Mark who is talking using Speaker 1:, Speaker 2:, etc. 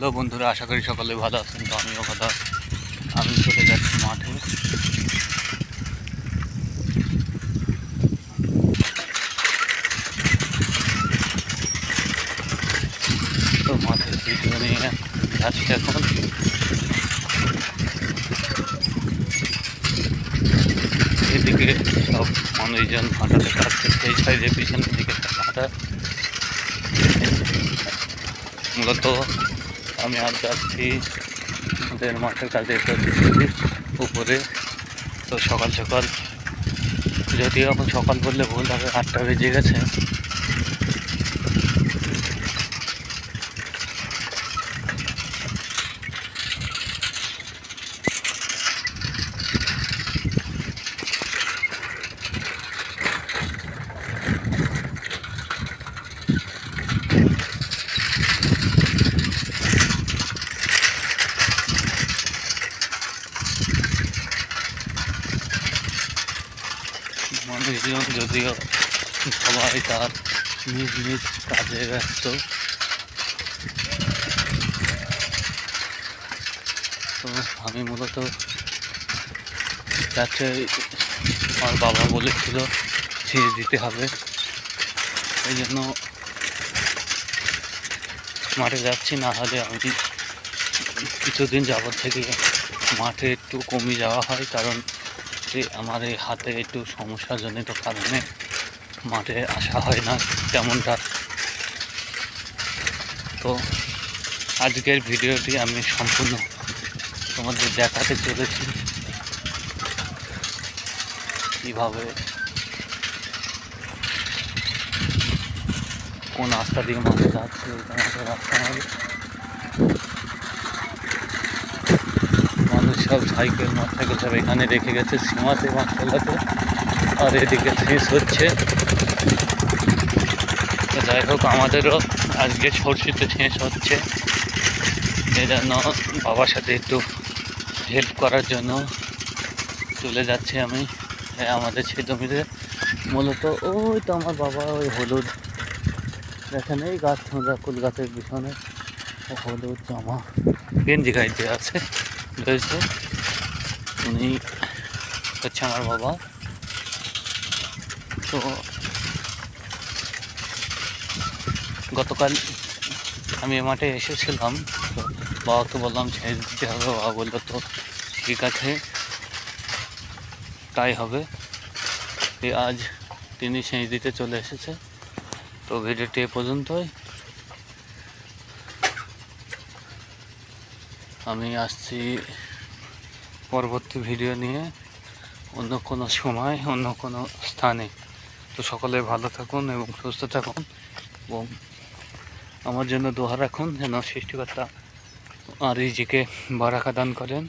Speaker 1: Hello বন্ধুরা, আশা করি সকলে ভালো আছেন। তো আমিও ভালো আছি। আমি চলে যাচ্ছি মাঠে। তো মাঠের ভিডিও নিয়ে যাচ্ছি এখন। এদিকে সব মানুষজন হাঁটাতে কাজ করছে, এই সাইডে পিছনের দিকে হাঁটা। মূলত আমি আর যাচ্ছি ওদের মাঠের কাজে উপরে। তো সকাল সকাল, যদিও এখন সকাল বললে ভুল হবে, 8টা বেজে গেছে। মানুষজন যদিও সবাই তার নিজ নিজ কাজে ব্যস্ত। তো আমি মূলত যাচ্ছে, আমার বাবা বলেছিল ছেড়ে দিতে হবে, এই জন্য মাঠে যাচ্ছি। না হলে আমি কিছুদিন যাবত থেকে মাঠে একটু কমে যাওয়া হয়, কারণ আমার এই হাতে একটু সমস্যাজনিত কারণে মাঠে আসা হয় না তেমনটা। তো আজকের ভিডিওটি আমি সম্পূর্ণ তোমাদের দেখাতে চলেছি কীভাবে কোন রাস্তা দিয়ে মাঠে যাচ্ছে। রাস্তা মানুষ সব সাইকেল মোটরসাইকেল সব এখানে রেখে গেছে সীমাতে মাঠ ফেলাতে, আর এদিকে শেষ হচ্ছে। তো যাই হোক, আমাদেরও আজকে সরষেতে শেষ হচ্ছে, এজন্য বাবার সাথে একটু হেল্প করার জন্য চলে যাচ্ছি আমি আমাদের সেই জমিতে। মূলত ওই তো আমার বাবা ওই হলুদ, দেখেন এই গাছ, ফুল গাছের পিছনে হলুদ জামা গেঞ্জি গাইতে আছে রয়েছে, উনি হচ্ছে আমার বাবা। তো গতকাল আমি মাঠে এসেছিলাম, তো বাবাকে বললাম ছেড়ে দিতে হবে। বাবা বললো তো ঠিক আছে, তাই হবে। আজ তিনি সেচ দিতে চলে এসেছে। তো ভিডিওটি এ পর্যন্তই। আমি আসছি পরবর্তী ভিডিও নিয়ে অন্য কোনো সময়, অন্য কোনো স্থানে। তো সকলে ভালো থাকুন এবং সুস্থ থাকুন, এবং আমার জন্য দোয়া রাখুন যেন সৃষ্টিকর্তা আর রিজিকে বারাকা দান করেন।